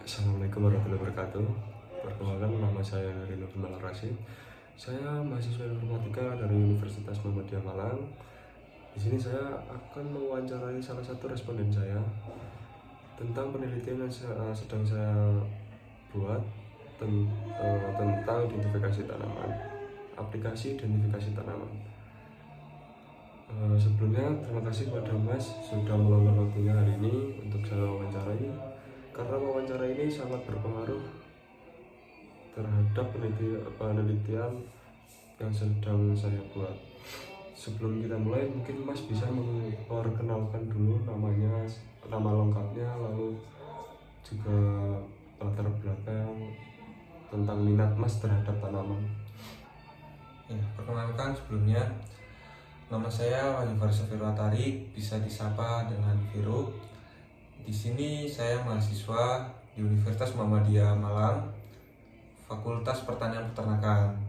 Assalamualaikum warahmatullahi wabarakatuh. Perkenalkan, nama saya Rino Gunawan Rashid. Saya mahasiswa informatika dari Universitas Muhammadiyah Malang. Di sini saya akan mewawancarai salah satu responden saya tentang penelitian yang sedang saya buat tentang identifikasi tanaman, aplikasi identifikasi tanaman. Sebelumnya terima kasih kepada Mas sudah meluangkan waktunya hari ini untuk saya wawancarai, karena wawancara ini sangat berpengaruh terhadap penelitian yang sedang saya buat. Sebelum kita mulai, mungkin Mas bisa memperkenalkan dulu namanya, nama lengkapnya, lalu juga latar belakang tentang minat Mas terhadap tanaman. Ya, perkenalkan sebelumnya, nama saya Wahyu Faris Atari, bisa disapa dengan Viro. Di sini saya mahasiswa di Universitas Muhammadiyah Malang, Fakultas Pertanian Peternakan.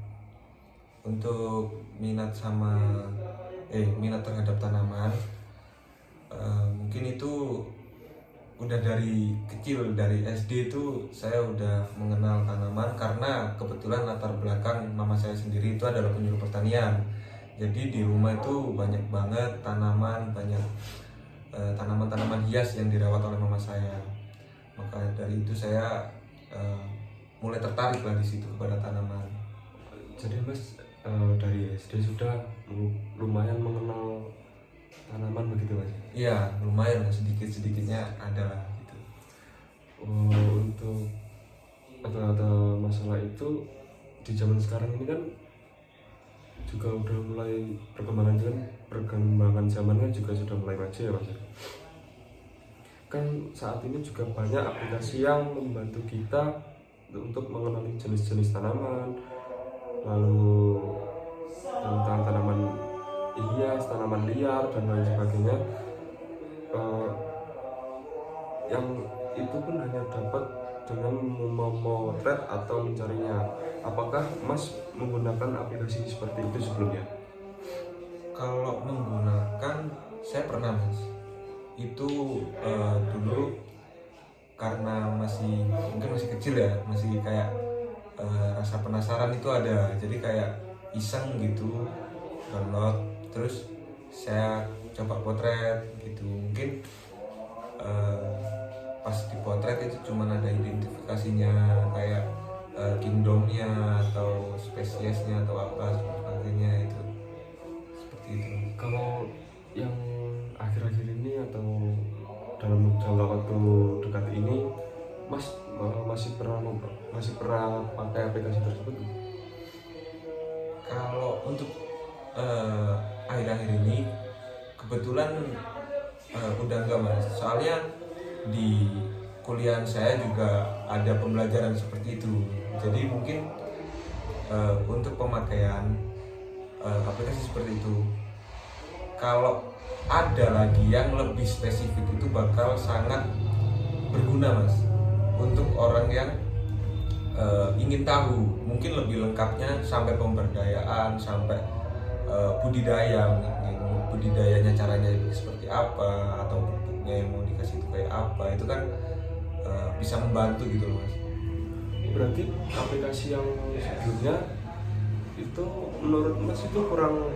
Untuk minat terhadap tanaman, mungkin itu udah dari kecil, dari SD itu saya udah mengenal tanaman karena kebetulan latar belakang mama saya sendiri itu adalah penyuluh pertanian. Jadi di rumah itu banyak banget tanaman, banyak tanaman-tanaman hias yang dirawat oleh mama saya. Maka dari itu saya mulai tertarik lah di situ kepada tanaman. Jadi Mas dari SD sudah lumayan mengenal tanaman begitu Mas? Iya, lumayan, sedikit-sedikitnya ada lah gitu. Untuk ada masalah itu di zaman sekarang ini kan juga udah mulai perkembangan zaman kan juga sudah mulai maju ya Mas. Kan saat ini juga banyak aplikasi yang membantu kita untuk mengenali jenis-jenis tanaman, lalu tentang tanaman hias, tanaman liar dan lain sebagainya. Yang itu pun hanya dapat dengan memotret atau mencarinya. Apakah Mas menggunakan aplikasi seperti itu sebelumnya? Kalau menggunakan, saya pernah Mas. Itu dulu karena mungkin masih kecil ya, masih kayak rasa penasaran itu ada. Jadi kayak iseng gitu, download, terus saya coba potret gitu. Mungkin pas dipotret itu cuma ada identifikasinya kayak kingdomnya atau spesiesnya atau apa sebagainya, itu seperti itu. Kalau yang akhir-akhir ini atau dalam jangka waktu dekat ini, Mas masih pernah pakai aplikasi tersebut? Kalau untuk akhir-akhir ini kebetulan udah enggak Mas, soalnya di kuliah saya juga ada pembelajaran seperti itu. Jadi mungkin untuk pemakaian aplikasi seperti itu, kalau ada lagi yang lebih spesifik, itu bakal sangat berguna Mas, untuk orang yang ingin tahu mungkin lebih lengkapnya sampai pemberdayaan, sampai budidayanya caranya seperti apa, atau pupuknya yang mau dikasih itu kayak apa, itu kan bisa membantu gitu loh Mas. Berarti aplikasi yang sebelumnya itu menurut Mas itu kurang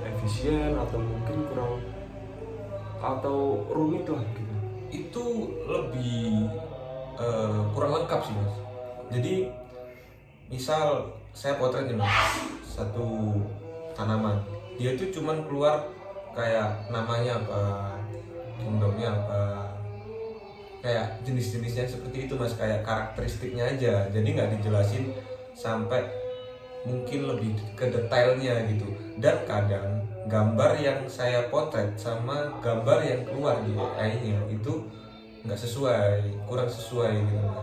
efisien atau mungkin rumit lah gitu? Itu lebih kurang lengkap sih Mas. Jadi misal saya potret nih Mas, satu tanaman, dia tuh cuman keluar kayak namanya apa, kingdomnya apa, kayak jenis-jenisnya seperti itu Mas, kayak karakteristiknya aja. Jadi nggak dijelasin sampai mungkin lebih ke detailnya gitu. Dan kadang gambar yang saya potret sama gambar yang keluar di AI-nya itu nggak sesuai, kurang sesuai gitu Mas.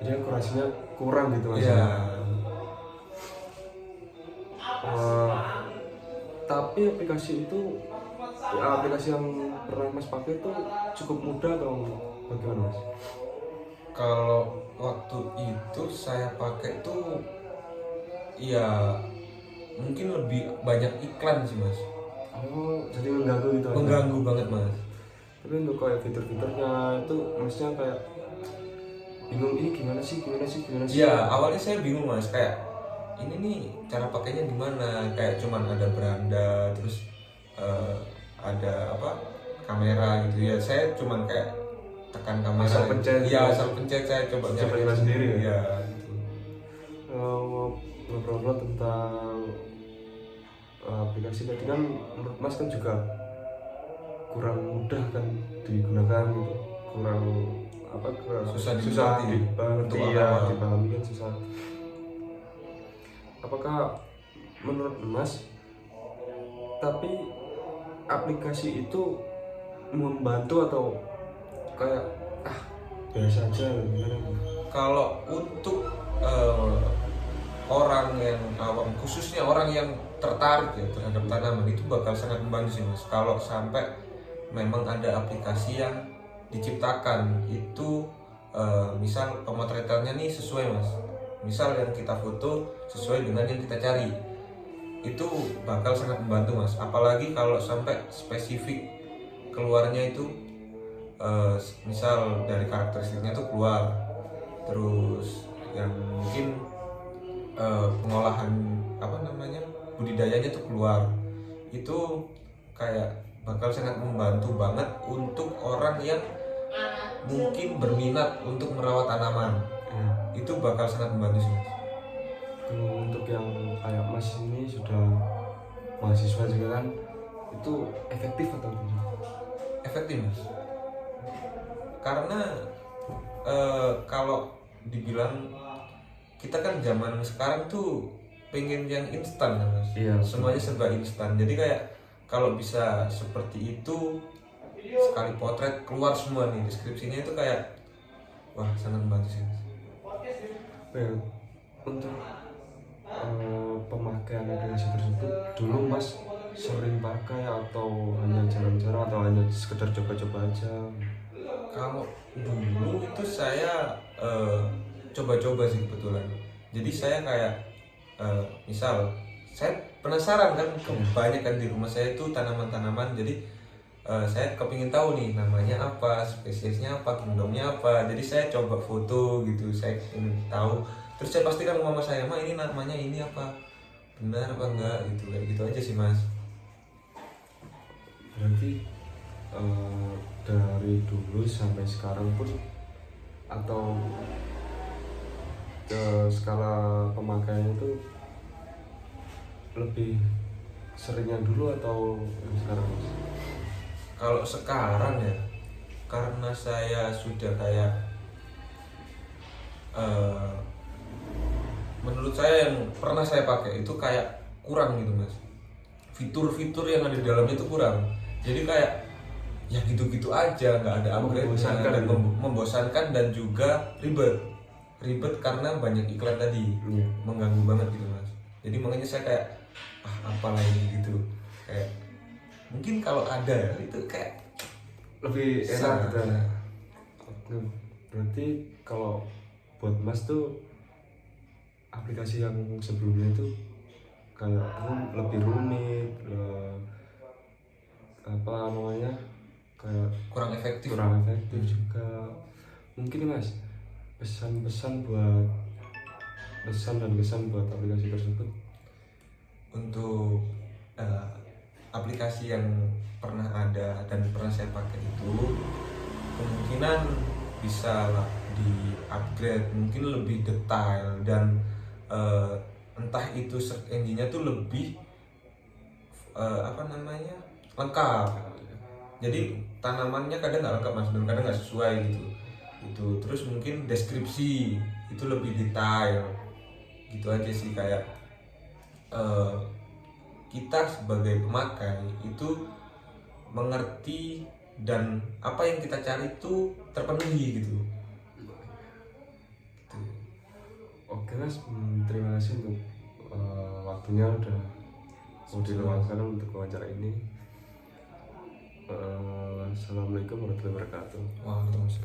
Jadi akurasinya kurang gitu Mas Ya. Tapi aplikasi yang pernah Mas pakai itu cukup mudah atau bagaimana Mas? Kalau waktu itu saya pakai tuh ya mungkin lebih banyak iklan sih Mas. Oh, jadi mengganggu gitu? Mengganggu banget Mas. Tapi untuk kayak fitur-fiturnya itu maksudnya kayak bingung, ini gimana sih. Iya, awalnya saya bingung mas, kayak ini nih cara pakainya gimana, kayak cuman ada beranda, terus ada apa kamera gitu ya, saya cuman kayak tekan kamera, Asal pencet. iya asal pencet, saya coba Coba sendiri ya? ya gitu. Ngobrol-ngobrol tentang aplikasi tadi kan, menurut Mas kan juga kurang mudah kan digunakan gitu, kurang Susah dimengerti untuk ya, awal. dipahami kan susah. Apakah menurut Mas tapi aplikasi itu membantu atau kayak biasa aja gimana? Kalau untuk orang yang awam, khususnya orang yang tertarik ya terhadap tanaman, itu bakal sangat membantu sih mas. Kalau sampai memang ada aplikasi yang diciptakan itu misal pemotretannya nih sesuai mas, misal yang kita foto sesuai dengan yang kita cari, itu bakal sangat membantu mas. Apalagi kalau sampai spesifik keluarnya itu misal dari karakteristiknya tuh keluar, terus yang mungkin pengolahan apa namanya budidayanya tuh keluar, itu kayak bakal sangat membantu banget untuk orang yang mungkin berminat untuk merawat tanaman. Itu bakal sangat membantu sih mas. Untuk yang kayak Mas ini sudah mahasiswa juga kan, itu efektif atau tidak? Efektif mas, karena kalau dibilang kita kan zaman sekarang tuh pengen yang instan kan mas. Iya. Semuanya serba instan, jadi kayak kalau bisa seperti itu, sekali potret keluar semua nih deskripsinya, itu kayak wah sangat membantu sih mas. Ya, untuk pemakaian aplikasi tersebut dulu Mas sering pakai atau hanya jarang-jarang atau hanya sekedar coba-coba aja? Kalau dulu itu saya coba-coba sih kebetulan. Jadi saya kayak misal saya penasaran kan, kebanyakan di rumah saya itu tanaman-tanaman. Jadi saya kepingin tahu nih namanya apa, spesiesnya apa, kingdomnya apa. Jadi saya coba foto gitu, saya ingin tahu. Terus saya pastikan ke mama saya, "Ma, ini namanya ini apa? Benar apa enggak?" gitu. Kayak gitu aja sih, Mas. Berarti dari dulu sampai sekarang pun, atau skala pemakaiannya itu lebih sering yang dulu atau yang sekarang? Kalau sekarang ya, karena saya sudah kayak menurut saya yang pernah saya pakai itu kayak kurang gitu mas, fitur-fitur yang ada di dalamnya itu kurang. Jadi kayak ya gitu-gitu aja, nggak ada upgrade-nya, dan membosankan dan juga ribet karena banyak iklan tadi, mengganggu banget gitu mas. Jadi makanya saya kayak apa lagi gitu, kayak mungkin kalau ada itu kayak lebih enak gitu. Berarti kalau buat Mas tuh aplikasi yang sebelumnya itu kayak lebih rumit, apa namanya, kayak kurang efektif juga. Mungkin Mas pesan-pesan buat dan kesan buat aplikasi tersebut. Untuk aplikasi yang pernah ada dan pernah saya pakai itu, kemungkinan bisa lah di upgrade, mungkin lebih detail, dan entah itu search engine-nya tuh lebih lengkap. Jadi tanamannya kadang nggak lengkap mas, dan kadang nggak sesuai gitu. Terus mungkin deskripsi itu lebih detail gitu aja sih, kayak kita sebagai pemakai itu mengerti dan apa yang kita cari itu terpenuhi gitu. Oke mas, terima kasih untuk waktunya udah mau diluangkan untuk wawancara ini. Assalamualaikum warahmatullahi wabarakatuh. Waalaikumsalam.